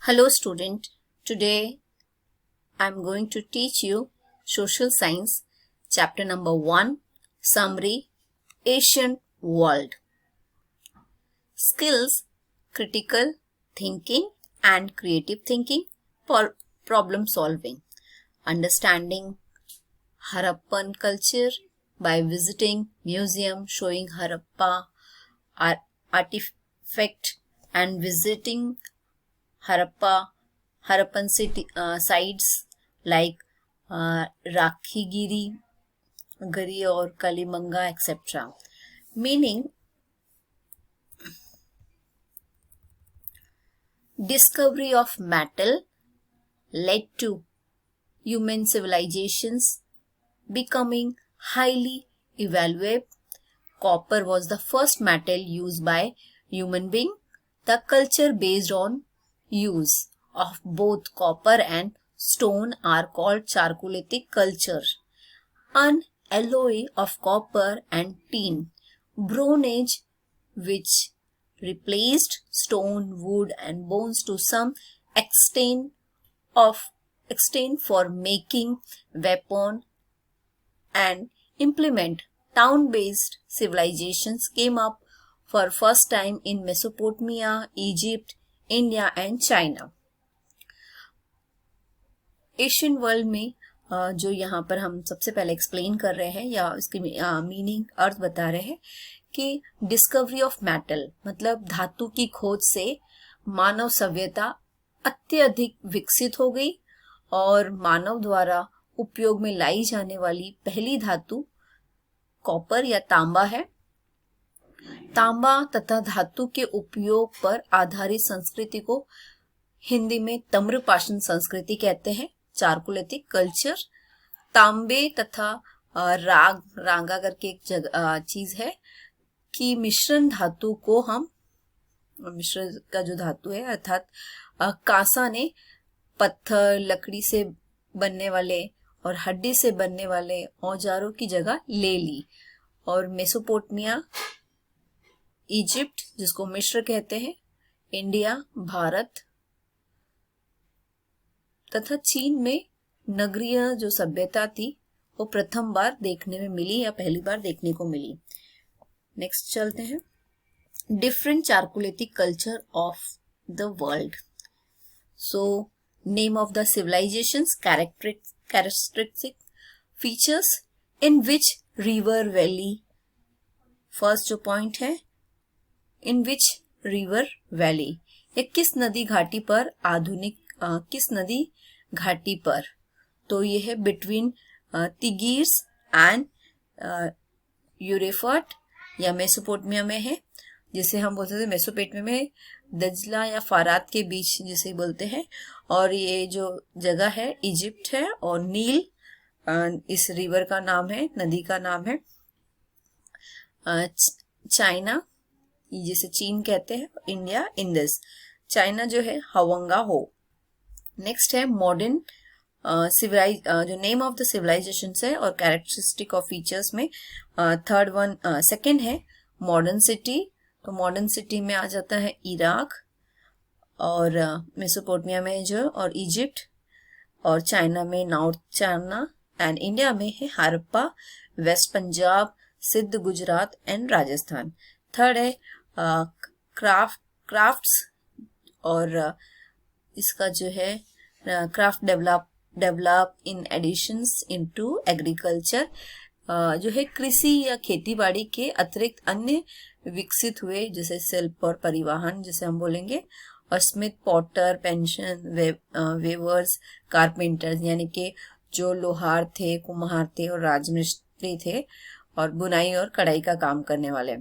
Hello student, today I am going to teach you Social Science, chapter number 1, Summary, Ancient World. Skills, critical thinking and creative thinking for problem solving. Understanding Harappan culture by visiting museum showing Harappa artifact and visiting Harappan city sites like Rakhigiri, Gari or Kalimanga, etc. Meaning, discovery of metal led to human civilizations becoming highly evaluable. Copper was the first metal used by human being. The culture based on use of both copper and stone are called Chalcolithic culture. An alloy of copper and tin, Bronze Age, which replaced stone, wood, and bones to some extent for making weapon and implement. Town-based civilizations came up for first time in Mesopotamia, Egypt, India and China. Asian world में जो यहाँ पर हम सबसे पहले explain कर रहे हैं या इसकी मीनिंग अर्थ बता रहे हैं कि डिस्कवरी ऑफ मेटल मतलब धातु की खोज से मानव सभ्यता अत्यधिक विकसित हो गई और मानव द्वारा उपयोग में लाई जाने वाली पहली धातु कॉपर या तांबा है. तांबा तथा धातु के उपयोग पर आधारित संस्कृति को हिंदी में ताम्रपाषाण संस्कृति कहते हैं. Chalcolithic culture. तांबे तथा रांगा करके एक चीज है कि मिश्रण धातु को हम मिश्रण का जो धातु है अर्थात कांसा ने पत्थर लकड़ी से बनने वाले और हड्डी से बनने वाले औजारों की जगह ले ली और मेसोपोटामिया, इजिप्ट जिसको मिस्र कहते हैं, इंडिया, भारत तथा चीन में नगरीय जो सभ्यता थी वो प्रथम बार देखने में मिली या पहली बार देखने को मिली. नेक्स्ट चलते हैं. Different chalcolithic culture of the world. So name of the civilizations, characteristic features in which river valley. First जो पॉइंट है इन विच रिवर वैली, या किस नदी घाटी पर आधुनिक किस नदी घाटी पर, तो ये है बिटवीन तिग्रिस एंड यूफ्रेट या मेसोपोटामिया में है, जिसे हम बोलते थे मेसोपोटामिया में दजला या फरात के बीच जिसे बोलते हैं. और ये जो जगह है इजिप्ट है और नील इस रिवर का नाम है, नदी का नाम है. चाइना जिसे चीन कहते हैं, इंडिया इंडस. चाइना जो है हवंगा हो. नेक्स्ट है मॉडर्न जो नेम ऑफ द सिविलाइजेशन है और कैरेक्टरिस्टिक ऑफ फीचर्स में थर्ड वन सेकंड है मॉडर्न सिटी. तो मॉडर्न सिटी में आ जाता है इराक और मेसोपोटामिया में जो और इजिप्ट और चाइना में नॉर्थ चाइना एंड इंडिया में है Harappa, west Punjab, Sindh, Gujarat and Rajasthan. Third है क्राफ्ट्स और इसका जो है craft develop in additions into agriculture, जो है कृषि या खेतीबाड़ी के अतिरिक्त अन्य विकसित हुए जैसे शिल्प और परिवहन जिसे हम बोलेंगे. और Smith, Potter, pension, weavers, carpenters यानी कि जो लोहार थे, कुम्हार थे और राजमिस्त्री थे और बुनाई और कढ़ाई का काम करने वाले.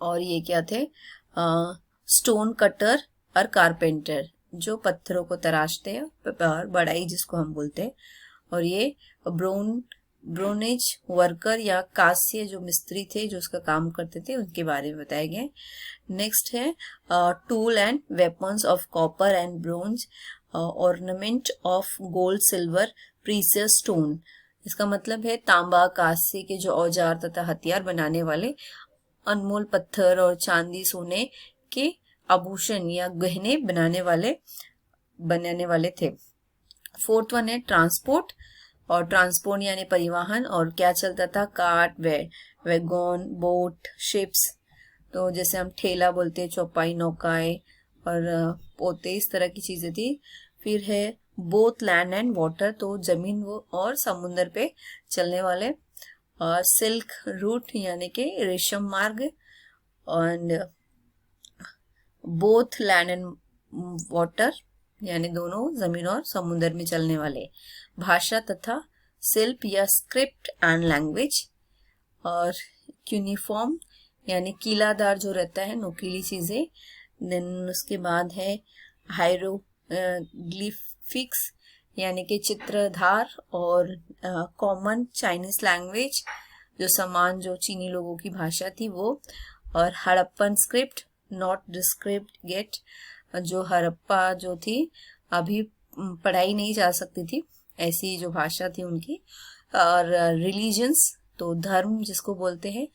और ये क्या थे स्टोन कटर और कारपेंटर जो पत्थरों को तराशते हैं और बढ़ाई जिसको हम बोलते हैं. और ये ब्रोनेज वर्कर या कांस्य जो मिस्त्री थे जो उसका काम करते थे उनके बारे में बताए गए. नेक्स्ट है tool and weapons of copper and bronze, ornament of gold, silver, precious stone. इसका मतलब है तांबा कांस्य के जो औजार तथा हथियार बनाने वाले अनमोल पत्थर और चांदी सोने के आभूषण या गहने बनाने वाले बनाने वाले थे। फोर्थ वन है ट्रांसपोर्ट, और ट्रांसपोर्ट यानी परिवहन, और क्या चलता था, कार्ट, वैगन, बोट, शिप्स, तो जैसे हम ठेला बोलते हैं, चौपाई, नौकाएं और पोते, इस तरह की चीजें थी। फिर है बोथ लैंड एंड वाटर, तो जमीन वो और समुद्र पे चलने वाले, और सिल्क रूट यानी कि रेशम मार्ग, and both land and water यानी दोनों जमीन और समुद्र में चलने वाले। भाषा तथा शिल्प या स्क्रिप्ट एंड लैंग्वेज, और यूनिफॉर्म यानी कीलादार जो रहता है, नुकीली चीजें। देन उसके बाद है हायरोग्लिफिक्स यानी कि चित्रधार, और कॉमन चाइनीज लैंग्वेज जो समान जो चीनी लोगों की भाषा थी वो, और Harappan script not descript get, जो हड़प्पा जो थी अभी पढ़ाई नहीं जा सकती थी, ऐसी जो भाषा थी उनकी। और रिलीजन्स तो धर्म जिसको बोलते हैं,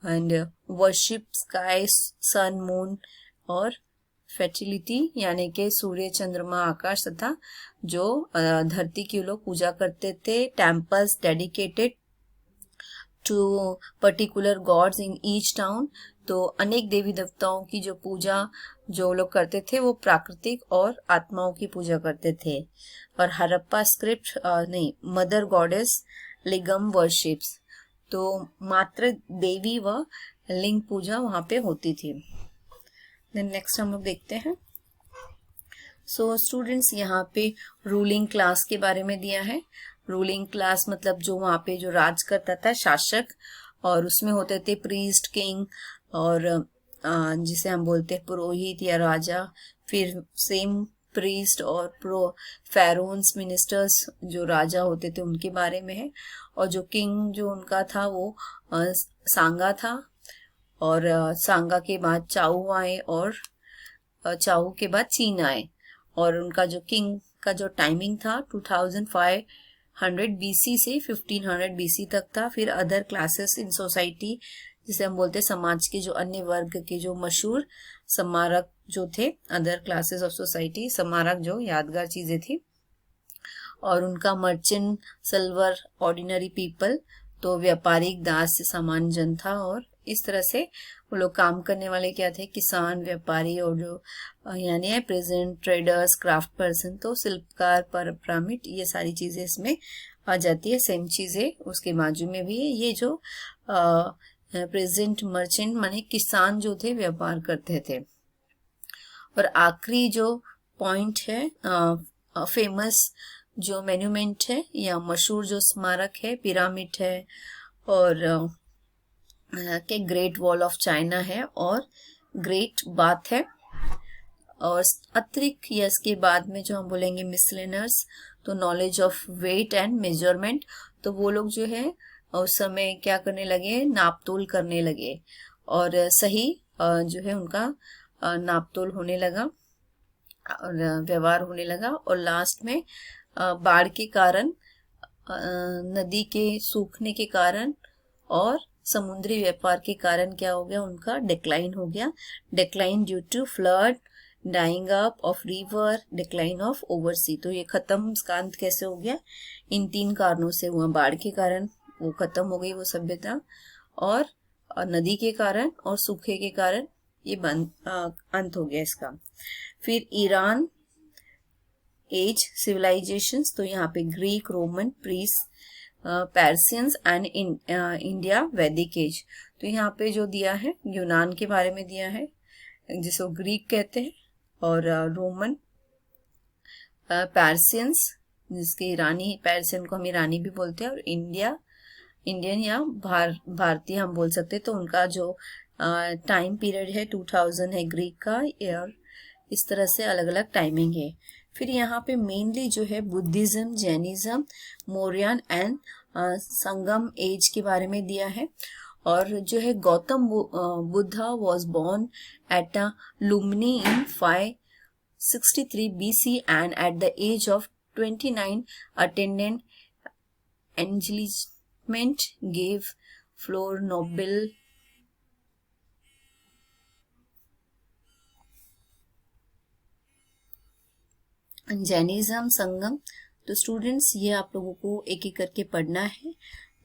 and worship sky, sun, moon, और फर्टिलिटी यानी कि सूर्य, चंद्रमा, आकाश तथा जो धरती की लोग पूजा करते थे। Temples dedicated to particular gods in each town, तो अनेक देवी देवताओं की जो पूजा जो लोग करते थे वो प्राकृतिक और आत्माओं की पूजा करते थे। और हड़प्पा स्क्रिप्ट नहीं, मदर गॉडेस लिंगम वर्शिप्स, तो मात्र देवी व लिंग पूजा वहां पे होती थी। देन नेक्स्ट हम लोग देखते हैं। सो स्टूडेंट्स, यहाँ पे रूलिंग क्लास के बारे में दिया है। रूलिंग क्लास मतलब जो वहाँ पे जो राज करता था, शासक, और उसमें होते थे प्रीस्ट, किंग, और जिसे हम बोलते हैं पुरोहित या राजा। फिर सेम प्रीस्ट और फेरोन्स, मिनिस्टर्स जो राजा होते थे उनके बारे में है। और जो किंग जो उनका था वो सांगा था, और सांगा के बाद चाऊ आए, और चाऊ के बाद चीन आए। और उनका जो किंग का जो टाइमिंग था 2500 बीसी से 1500 बीसी तक था। फिर अदर क्लासेस इन सोसाइटी, जिसे हम बोलते हैं समाज के जो अन्य वर्ग के जो मशहूर स्मारक जो थे, अदर क्लासेस ऑफ सोसाइटी, स्मारक जो यादगार चीजें थी। और उनका मर्चेंट, सिल्वर, ऑर्डिनरी पीपल, तो व्यापारिक, दास, सामान्य जन था। और इस तरह से वो लोग काम करने वाले क्या थे, किसान, व्यापारी, और जो यानी प्रेजेंट, ट्रेडर्स, क्राफ्ट पर्सन, तो शिल्पकार, परप्रामिट, ये सारी चीजें इसमें आ जाती है। सेम चीजें उसके बाजू में भी है। ये जो प्रेजेंट मर्चेंट माने किसान जो थे व्यापार करते थे। और आखिरी जो पॉइंट है, फेमस जो मेन्यूमेंट है या मशहूर जो स्मारक है, पिरामिड है, और के ग्रेट वॉल ऑफ चाइना है, और ग्रेट बाथ है। और अतिरिक्त या इसके बाद में जो हम बोलेंगे मिसलेनर्स, तो knowledge of weight and measurement, तो वो लोग जो है उस समय क्या करने लगे, नापतोल करने लगे, और सही जो है उनका नापतोल होने लगा और व्यवहार होने लगा। और लास्ट में बाढ़ के कारण, नदी के सूखने के कारण, और समुद्री व्यापार के कारण क्या हो गया, उनका डिक्लाइन हो गया। Decline due to flood, drying up of river, decline of oversea, तो ये खत्म, इसका अंत कैसे हो गया, इन 3 कारणों से हुआ। बाढ़ के कारण वो खत्म हो गई वो सभ्यता, और नदी के कारण और सूखे के कारण ये अंत हो गया इसका। फिर ईरान एज सिविलाइजेशंस, तो यहाँ पे Greek, Roman, Greece, Persians and India Vedic age, तो यहाँ पे जो दिया है यूनान के बारे में दिया है जिसको ग्रीक कहते हैं, और रोमन, पर्सियंस जिसके ईरानी, पर्सियन को हम ईरानी भी बोलते हैं, और इंडियन या भारतीय हम बोल सकते हैं। तो उनका जो टाइम पीरियड है 2000 है ग्रीक का, और इस तरह से अलग अलग टाइमिंग है। फिर यहाँ पे मेनली जो है Buddhism, Jainism, Mauryan and Sangam age के बारे में दिया है। और जो है Gautam Buddha was born at Lumbini in 563 BC and at the age of 29 attended enlightenment, gave floor Nobel Jainism Sangam. तो स्टूडेंट्स ये आप लोगों को एक एक करके पढ़ना है।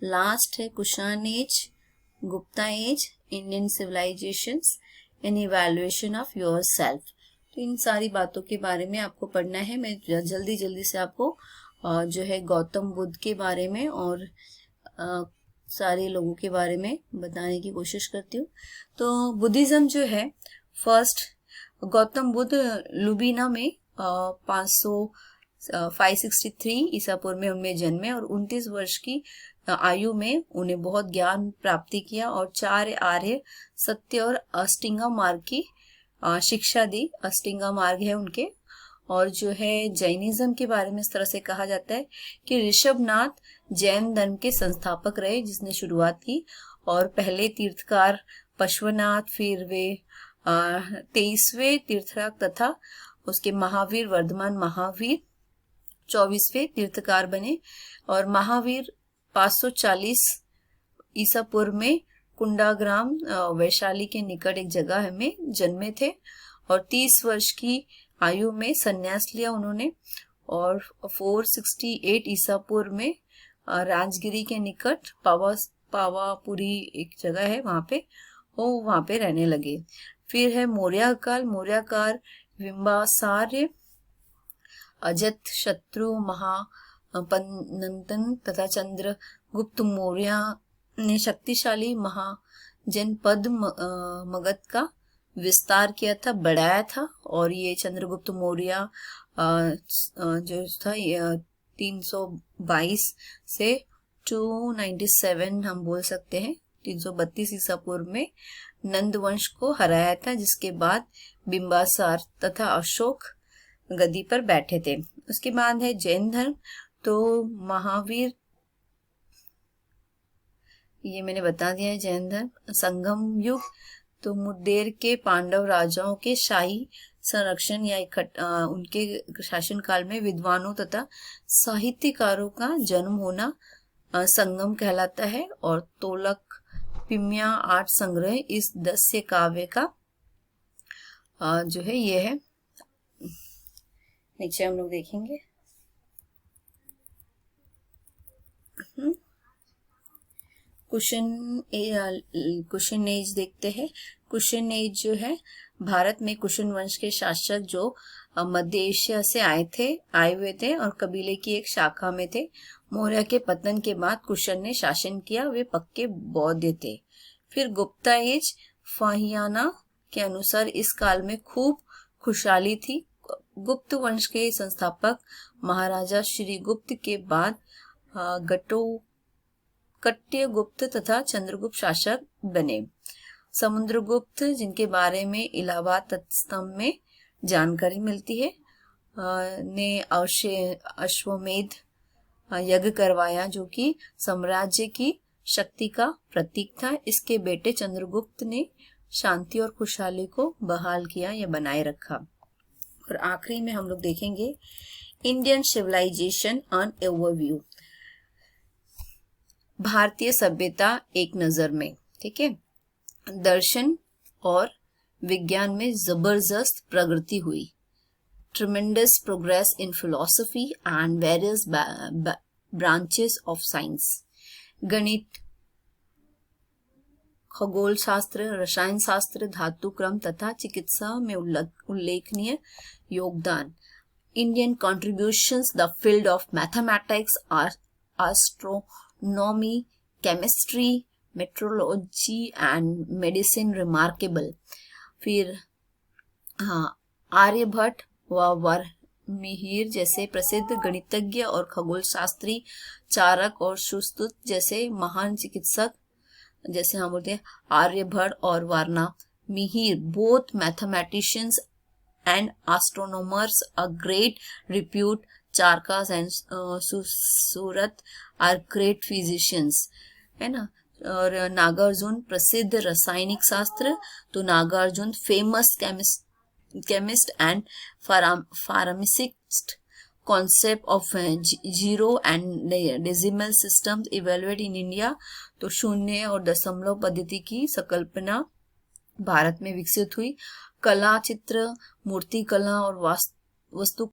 लास्ट है Kushan age, Gupta age, Indian civilizations, an evaluation of yourself. तो इन सारी बातों के बारे में आपको पढ़ना है। मैं जल्दी जल्दी से आपको जो है गौतम बुद्ध के बारे में और सारे लोगों के बारे में बताने की कोशिश करती हूँ। तो बुद्धिज्म जो है, फर्स्ट गौतम बुद्ध लुबिना में 563 ईसा पूर्व में उनमें जन्मे और 29 वर्ष की आयु में उन्हें बहुत ज्ञान प्राप्ति किया और 4 आर्य सत्य और अष्टांग मार्ग की शिक्षा दी। अष्टांग मार्ग है उनके। और जो है जैनिज्म के बारे में इस तरह से कहा जाता है कि ऋषभनाथ जैन धर्म के संस्थापक रहे, जिसने शुरुआत की। और पहले तीर्थकार पशुपतिनाथ, फिर वे 23वें तीर्थकार तथा उसके महावीर वर्धमान महावीर 24वें तीर्थकार बने। और महावीर 540 ईसा पूर्व में कुंडाग्राम वैशाली के निकट एक जगह में जन्मे थे और 30 वर्ष की आयु में संन्यास लिया उन्होंने। और 468 ईसा पूर्व में राजगिरी के निकट पावापुरी एक जगह है, वहां पे रहने लगे। फिर है मौर्य काल। मौर्य काल बिंबासार्य, अजत शत्रु, महापन्नतन तथा चंद्रगुप्त मौर्य ने शक्तिशाली महाजनपद मगध का विस्तार किया था, बढ़ाया था। और ये चंद्रगुप्त मौर्य जो था 322 से 297 हम बोल सकते हैं, 332 ईसा पूर्व में नंद वंश को हराया था, जिसके बाद बिंबासार तथा अशोक गद्दी पर बैठे थे। उसके बाद है जैन धर्म। तो महावीर, ये मैंने बता दिया है। जैन धर्म संगम युग। तो मुद्देर के पांडव राजाओं के शाही संरक्षण या उनके शासनकाल में विद्वानों तथा साहित्यकारों का जन्म होना संगम कहलाता है। और तोलक पिम्या 8 संग्रह इस 10 काव्य का जो है ये है। नीचे हम लोग देखेंगे कुशन एज देखते हैं। कुशन एज जो है, भारत में कुशन वंश के शासक जो मध्य एशिया से आए हुए थे और कबीले की एक शाखा में थे। मौर्य के पतन के बाद कुशन ने शासन किया, वे पक्के बौद्ध थे। फिर गुप्ता एज, फाहियाना के अनुसार इस काल में खूब खुशहाली थी। गुप्त वंश के संस्थापक महाराजा श्री गुप्त के बाद कट्य गुप्त तथा चंद्रगुप्त शासक बने। समुद्रगुप्त, जिनके बारे में इलाहाबाद तत्स्तंभ में जानकारी मिलती है, ने अश्वमेध यज्ञ करवाया, जो कि साम्राज्य की शक्ति का प्रतीक था। इसके बेटे चंद्रगुप्त ने शांति और खुशहाली को बहाल किया या बनाए रखा। और आखिरी में हम लोग देखेंगे इंडियन सिविलाइजेशन ऑन ओवरव्यू, भारतीय सभ्यता एक नजर में। ठीक है, दर्शन और विज्ञान में जबरदस्त प्रगति हुई। Tremendous progress in philosophy and various branches of science. गणित, खगोल शास्त्र, रसायन शास्त्र, धातु क्रम तथा चिकित्सा में उल्लेखनीय योगदान। Indian contributions the field of mathematics, astronomy, chemistry, metrology and medicine remarkable. फिर आर्यभट्ट व वर्मिहिर जैसे प्रसिद्ध गणितज्ञ और खगोल शास्त्री, चारक और सुश्रुत जैसे महान चिकित्सक, जैसे हम बोलते हैं आर्यभट्ट और Varahamihira, both mathematicians and astronomers a great repute. Charaka and Sushruta are great physicians, है ना। और नागार्जुन प्रसिद्ध रासायनिक शास्त्र, तो Nagarjuna famous chemist and pharmacist. Concept of zero and decimal systems evaluate in India, तो शून्य और दशमलव पद्धति की संकल्पना भारत में विकसित हुई। कला, चित्र, मूर्ति कला और वास्तु